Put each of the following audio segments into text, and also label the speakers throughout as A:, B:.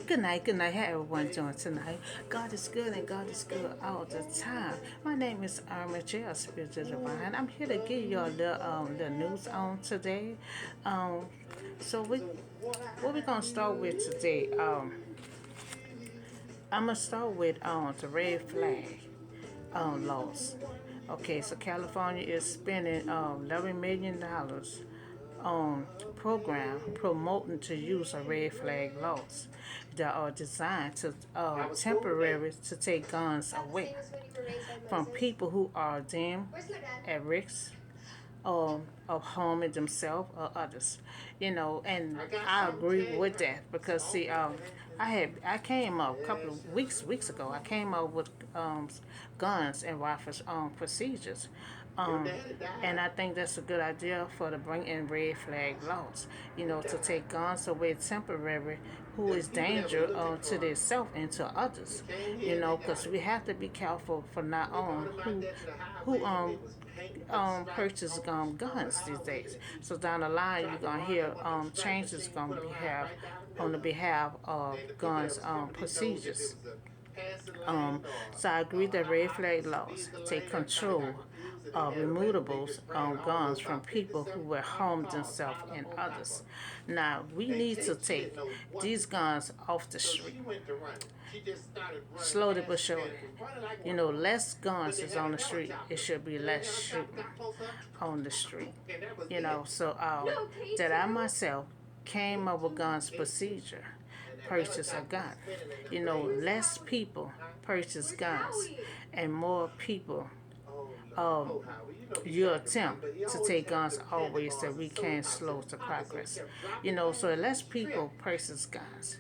A: Good night. How everyone doing tonight? God is good and God is good all the time. My name is Irma J. Spiritual Divine. I'm here to give you all the news on today. Um, so what we gonna start with today? I'm gonna start with the red flag laws. Okay, so California is spending $11 million on program promoting to use of red flag laws that are designed to temporarily to take guns away from people who are deemed at risk of harming themselves or others. And I agree with that because see, I came up a couple of weeks ago. I came up with guns and rifles procedures. Um, and I think that's a good idea for to bring in red flag laws, to take guns away temporarily who is danger to themselves and to others, because we have to be careful for not on who purchase guns these days. So down the line, you're gonna hear changes gonna be have on the behalf of guns procedures. Um, so I agree that red flag laws take control of removables guns from people who will harm themselves and others. Now we need to take these guns off the street, slowly but surely. Less guns is on the street. It should be less shooting on the street. That I myself came up with guns procedure, purchase a gun. Less people purchase guns, and more people um, you attempt to take guns always that we can slow the progress. So less people purchase guns.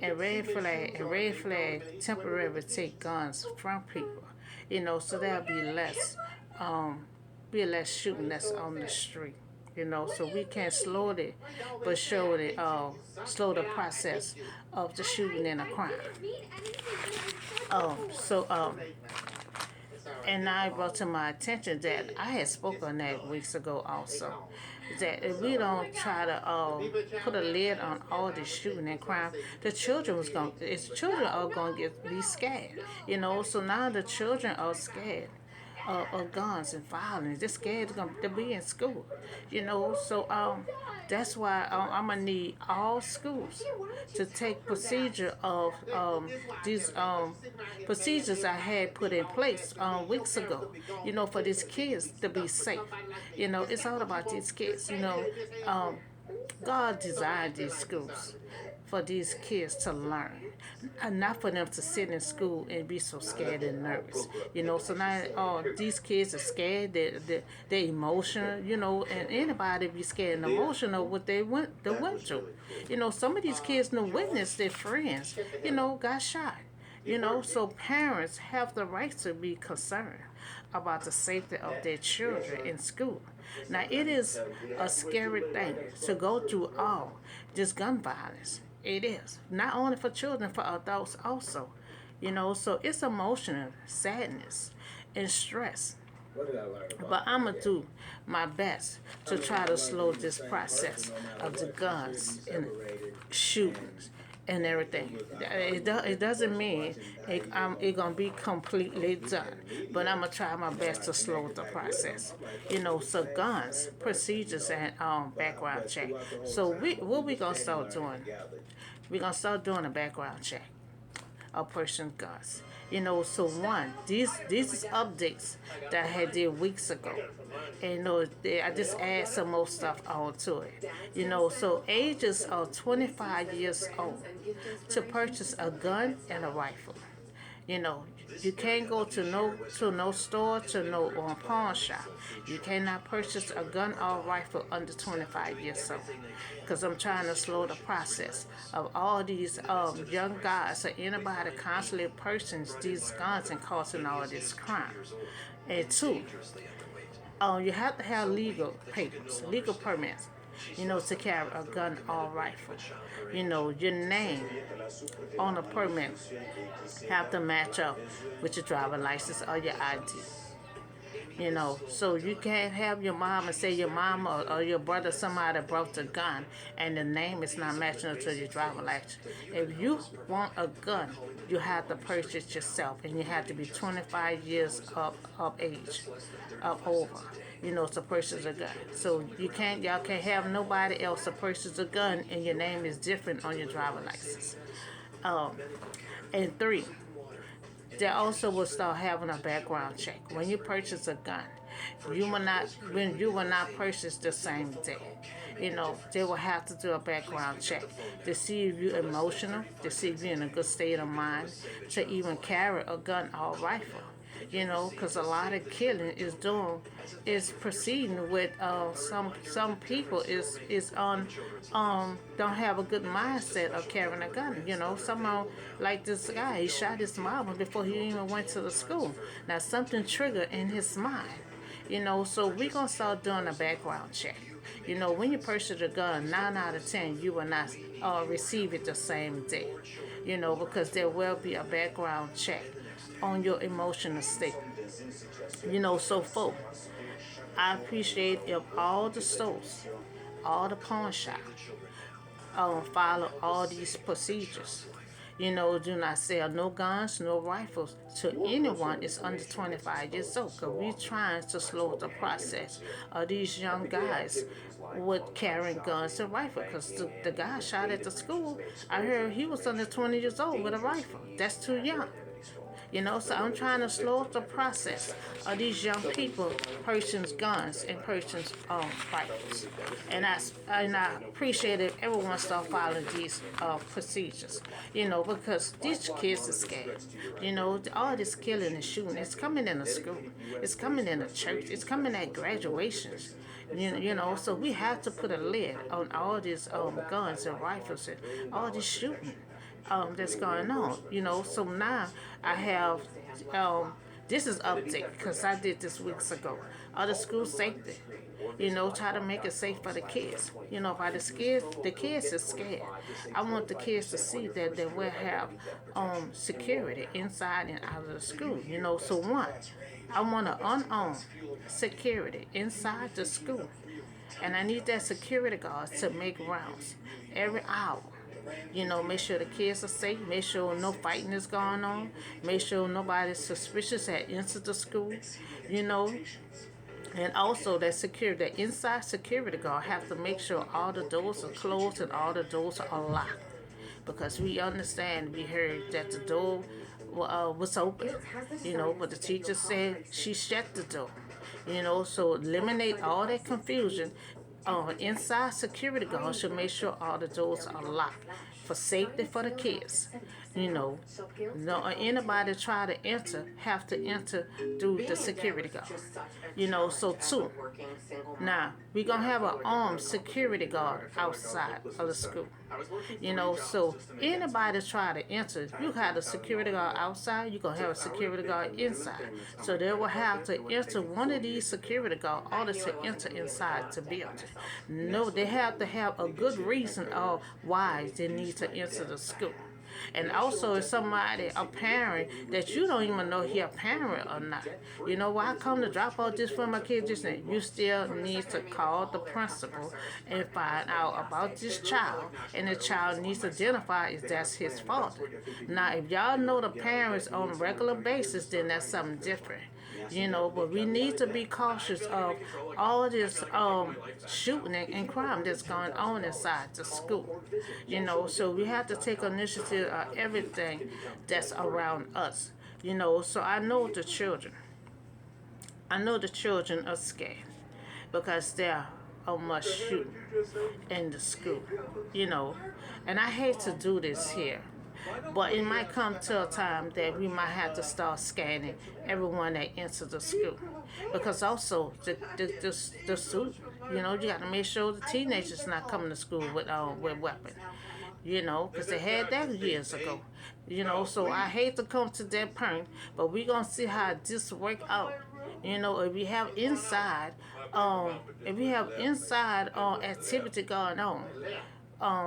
A: And red flag temporarily take guns from people. So there'll be less shooting that's on the street. So we can slowly but surely slow the process of the shooting and a crime. So and I brought to my attention that I had spoken on that weeks ago also. That if we don't try to put a lid on all this shooting and crime, the children are gonna be scared. So now the children are scared of guns and violence. They're scared to be in school. That's why I'm gonna need all schools to take procedure of these procedures I had put in place weeks ago. For these kids to be safe. It's all about these kids. God designed these schools for these kids to learn, and not for them to sit in school and be so scared and nervous. So now these kids are scared, they're emotional, and anybody be scared and emotional what they went through. Some of these kids no witness their friends, got shot. So parents have the right to be concerned about the safety of their children in school. Now, it is a scary thing to go through all this gun violence. It is. Not only for children, for adults also. So it's emotional, sadness, and stress. But I'm going to do my best to try to slow this process of the guns and shootings and everything. It doesn't mean it gonna be completely done, but I'm gonna try my best to slow the process. So guns, procedures, and background check. So what we gonna start doing? We gonna start doing a background check a person guns. So one, these is updates that I had did weeks ago. And I just add some more stuff onto it. So ages of 25 years old to purchase a gun and a rifle. You know, you can't go to no store, to no pawn shop. You cannot purchase a gun or rifle under 25 years old. Because I'm trying to slow the process of all these young guys or anybody constantly purchasing these guns and causing all this crime. And two, you have to have legal papers, legal permits, to carry a gun or rifle. Your name on a permit have to match up with your driver license or your ID. So you can't have your mom and say your mom or your brother, somebody brought a gun and the name is not matching up to your driver license. If you want a gun, you have to purchase yourself, and you have to be 25 years of age, of over, to purchase a gun. So y'all can't have nobody else to purchase a gun and your name is different on your driver license. Um, and three, they also will start having a background check. When you purchase a gun, you will not purchase the same day. They will have to do a background check to see if you're emotional, to see if you're in a good state of mind, to even carry a gun or rifle. Because a lot of killing is proceeding with some people is on don't have a good mindset of carrying a gun. Someone like this guy, he shot his mama before he even went to the school. Now something triggered in his mind. So we're gonna start doing a background check. When you purchase a gun, 9 out of 10 you will not receive it the same day. Because there will be a background check on your emotional state. So folks, I appreciate if all the stores, all the pawn shops, follow all these procedures. Do not sell no guns, no rifles to anyone that's under 25 years old. Because we're trying to slow the process of these young guys with carrying guns and rifles. Because the guy shot at the school, I heard he was under 20 years old with a rifle. That's too young. So I'm trying to slow up the process of these young people purchasing guns and purchasing rifles. And I appreciate if everyone start following these procedures, because these kids are scared. All this killing and shooting, it's coming in a school, it's coming in a church, it's coming at graduations. So we have to put a lid on all these guns and rifles and all this shooting that's going on. So now I have this is update because I did this weeks ago. Other school safety, try to make it safe for the kids. By the kids are scared. I want the kids to see that they will have security inside and out of the school. So one, I want an unarmed security inside the school, and I need that security guard to make rounds every hour. Make sure the kids are safe. Make sure no fighting is going on. Make sure nobody's suspicious had entered the school. And also that inside security guard have to make sure all the doors are closed and all the doors are locked. Because we understand, we heard that the door was open, but the teacher said she shut the door. So eliminate all that confusion. Inside security guards should make sure all the doors are locked for safety for the kids. No anybody try to enter have to enter through the security guard. So two. Now we're gonna have an armed security guard outside of the school. So anybody try to enter, you have a security guard outside, you're gonna have a security guard inside. So they will have to enter one of these security guards in order to enter inside the building. No, they have to have a good reason of why they need to enter the school. And also, if somebody, a parent, that you don't even know he a parent or not, why I come to drop off this for my kids, you still need to call the principal and find out about this child. And the child needs to identify if that's his fault. Now, if y'all know the parents on a regular basis, then that's something different. But we need to be cautious of all this shooting and crime that's going on inside the school. So we have to take initiative of everything that's around us. So I know the children. I know the children are scared because there are much shooting in the school. And I hate to do this here. But it might come to a time that we might have to start scanning everyone that enters the school. Because also, the student, you got to make sure the teenagers not coming to school with weapons. Because they had that years ago. So I hate to come to that point, but we're going to see how this work out. If we have inside, activity going on,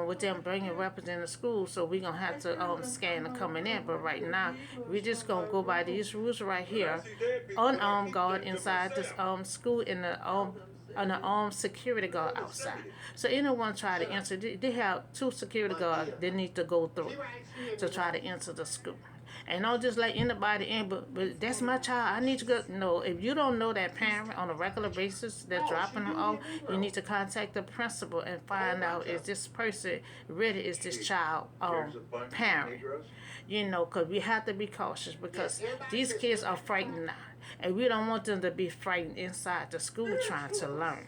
A: with them bringing weapons in the school, so we're gonna have to scan the coming in. But right now, we're just gonna go by these rules right here. Unarmed guard inside this school in the an armed security guard outside. So anyone try to enter, they have two security guards they need to go through to try to enter the school. And don't just let anybody in, but that's my child. I need to go. No, if you don't know that parent on a regular basis that's dropping them off, you need to contact the principal and find out is this person really is this child parent. Because we have to be cautious because these kids are frightened now. And we don't want them to be frightened inside the school trying to learn.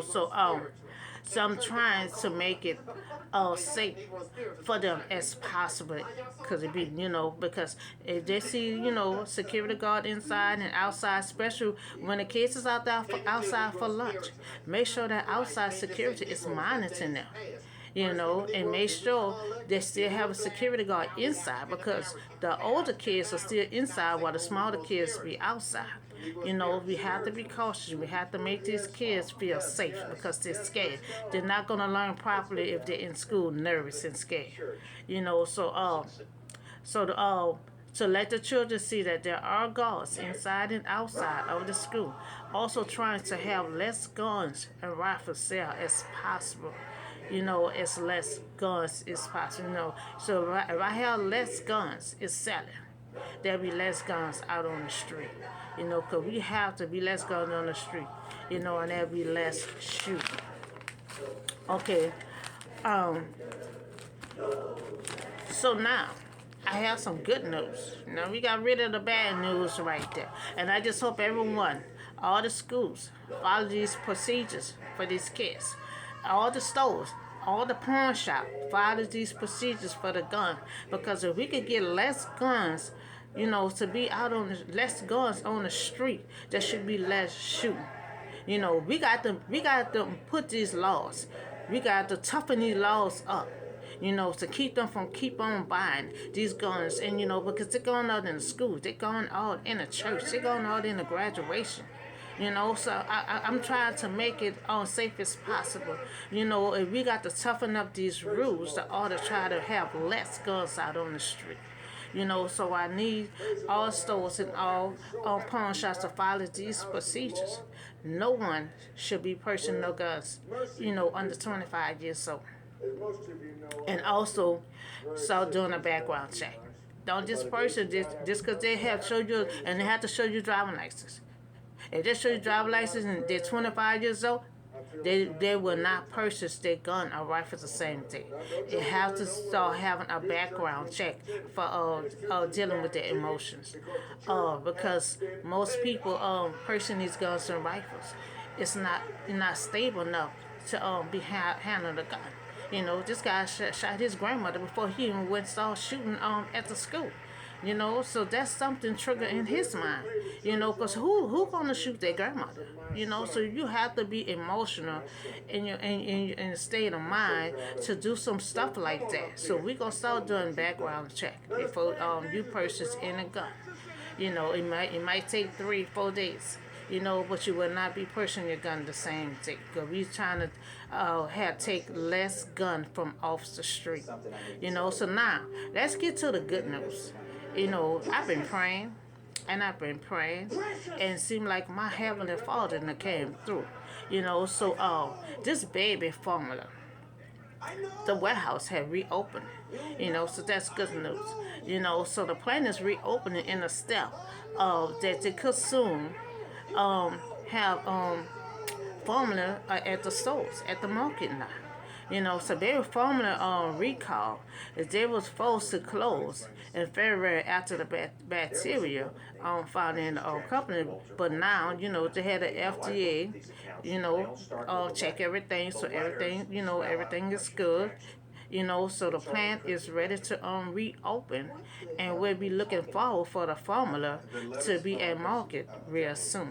A: So I'm trying to make it safe for them as possible. Because if they see, security guard inside and outside, especially when the kids is outside for lunch, make sure that outside security is monitoring them. And make sure they still have a security guard inside because the older kids are still inside while the smaller kids be outside. We have to be cautious. We have to make these kids feel safe because they're scared. They're not going to learn properly if they're in school nervous and scared. To let the children see that there are guards inside and outside of the school. Also trying to have less guns and rifles sale as possible. As less guns as possible. So if I have less guns, it's selling. There'll be less guns out on the street. Because we have to be less guns on the street. And there'll be less shooting. Okay. So now, I have some good news. We got rid of the bad news right there. And I just hope everyone, all the schools, follow these procedures for these kids. All the stores, all the pawn shop, follow these procedures for the gun. Because if we could get less guns, to be out on less guns on the street, there should be less shooting. We got to put these laws. We got to toughen these laws up. To keep them from keep on buying these guns. And, because they're going out in the schools, they're going out in the church, they're going out in the graduation. So I'm trying to make it safe as possible. If we got to toughen up these rules to order try to have less guns out on the street. So I need all stores and all pawn shops to follow these procedures. No one should be purchasing no guns, under 25 years old. And also start doing a background check. Don't just purchase just because they have showed you and they have to show you driving license. If they show you driver's license and they're 25 years old, they will not purchase their gun or rifle the same day. They have to start having a background check for dealing with their emotions. Because most people purchasing these guns and rifles, it's not stable enough to be handling a gun. This guy shot his grandmother before he even went and started shooting at the school. So that's something triggered in his mind, because who gonna shoot their grandmother, so you have to be emotional in your state of mind to do some stuff like that. So we gonna start doing background check before you purchase any gun. It might take 3-4 days. But you will not be purchasing your gun the same day. Because we trying to take less gun from off the street. So now, let's get to the good news. I've been praying, and and it seemed like my Heavenly Father came through. So this baby formula, the warehouse had reopened. So that's good news. So the plant is reopening in a step that they could soon have formula at the stores, at the market now. So their formula recall is they was forced to close in February after the bacteria found in the company. But now, they had the FDA, check everything. So everything is good. So the plant is ready to reopen, and we'll be looking forward for the formula to be at market real soon.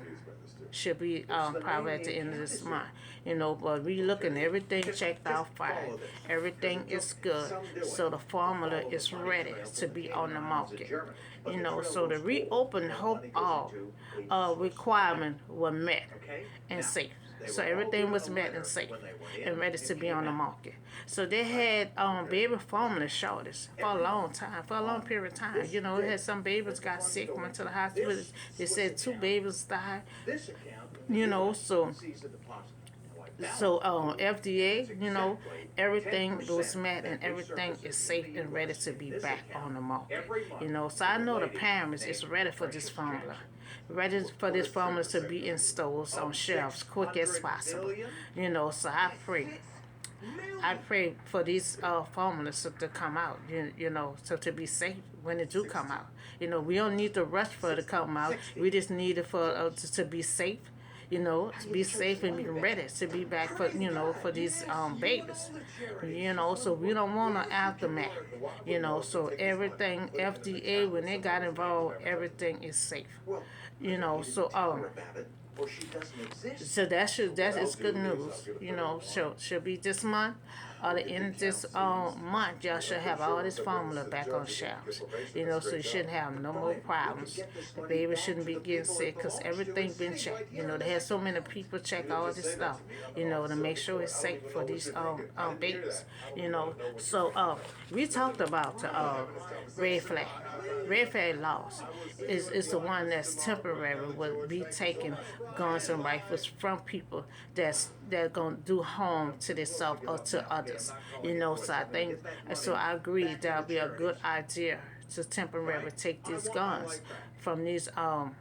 A: Should be probably at the end of this month. But we looking everything checked out fine. Everything is good. So the formula is ready to be on the market. So the reopen hope all requirement were met and safe. So everything was met and safe and ready to be on the market. So they had baby formula shortage for a long time, for a long period of time. You know, it had some babies got sick, went to the hospital. They said 2 babies died. You know, FDA, you know, everything was met and everything is safe and ready to be back on the market. You know, so I know the parents is ready for this formula, ready for this formula to be in stores on shelves quick as possible. You know, so I pray for these formulas to come out, you know, so to be safe when it do come out. You know, we don't need to rush for it to come out. We just need it for to be safe, you know, to be safe and be ready to be back for, you know, for these babies, you know, so we don't want an aftermath, you know, so everything, FDA, when they got involved, everything is safe, you know, so that is good news. You know, should be this month or the end of this month. Y'all should have all this formula back on shelves. You know, so you shouldn't have no more problems. The baby shouldn't be getting sick because everything been checked. You know, they had so many people check all this stuff. You know, to make sure it's safe for these babies. You know, so we talked about the red flag. Red flag laws is the one that's temporary, will be taking guns and rifles from people that gonna do harm to themselves or to others. You know, so I agree that'll be a good idea to temporarily take these guns from these guns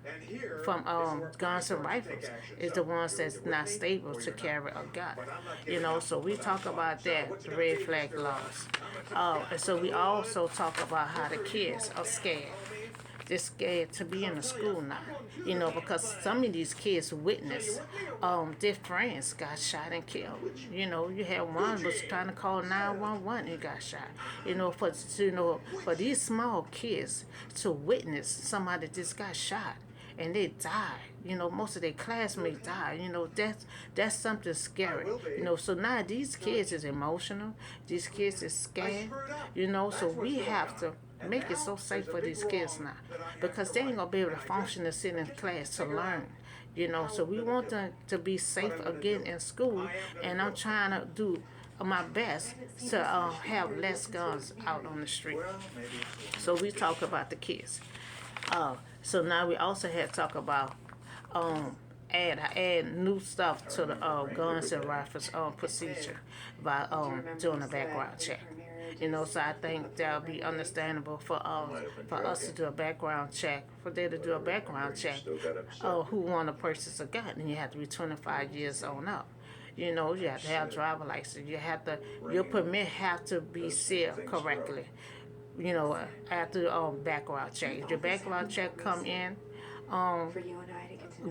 A: and rifles is the ones that's not stable to carry a gun. You know, so we talk about that, the red flag laws. And so we also talk about how the kids are scared. They're scared to be in the school now, you know, because some of these kids witness their friends got shot and killed. You know, you had one was trying to call 911 and got shot. You know, for these small kids to witness somebody just got shot and they died. You know, most of their classmates died. You know, that's something scary. You know, so now these kids is emotional. These kids is scared. You know, so we have to make it so safe for these kids now because they ain't gonna be able to function and sit in class to learn. You know, so we want them to be safe again in school, and I'm trying to do my best to have less guns out on the street. So we talk about the kids. So now we also had to talk about add new stuff to the guns and rifles procedure by doing a background check. You know, so I think that'll be understandable for us to do a background check, for them to do a background check who want to purchase a gun, and you have to be 25 years on up. You know, you have to have a driver license. Your permit have to be sealed correctly. You know, after background check. If your background check come in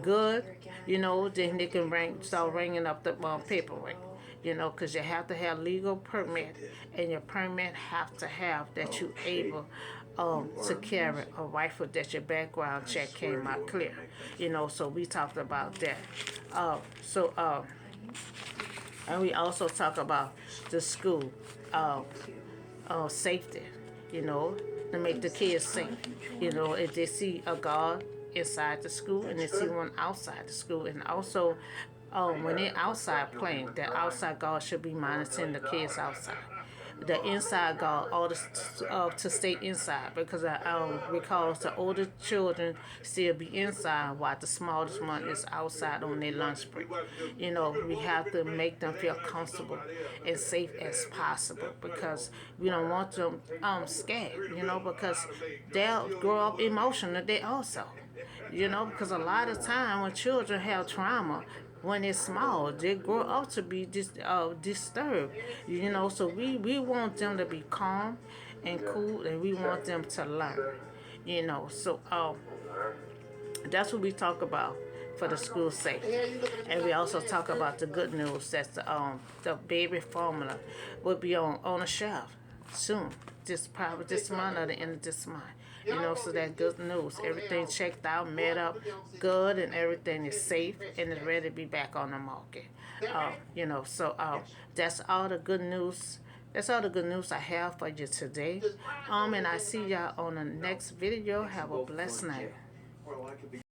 A: good, you know, then they can start ringing up the paperwork. You know, because you have to have legal permit, and your permit have to have that you able to carry a rifle, that your background check came out clear. You know, so we talked about that. And we also talk about the school safety. You know, to make the kids safe. You know, if they see a guard inside the school and they see one outside the school, and also when they're outside playing, the outside guard should be monitoring the kids outside. The inside guard ought to stay inside, because I recall the older children still be inside while the smallest one is outside on their lunch break. You know, we have to make them feel comfortable and safe as possible, because we don't want them scared, you know, because they'll grow up emotional. They also, you know, because a lot of time when children have trauma, when they're small, they grow up to be disturbed, you know. So we want them to be calm and cool, and we want them to learn, you know. So that's what we talk about for the school safety. And we also talk about the good news that the baby formula will be on the shelf soon, probably this month or the end of this month. You know, so that's good news. Everything checked out, met up good, and everything is safe and is ready to be back on the market. You know, so that's all the good news. That's all the good news I have for you today. And I see y'all on the next video. Have a blessed night.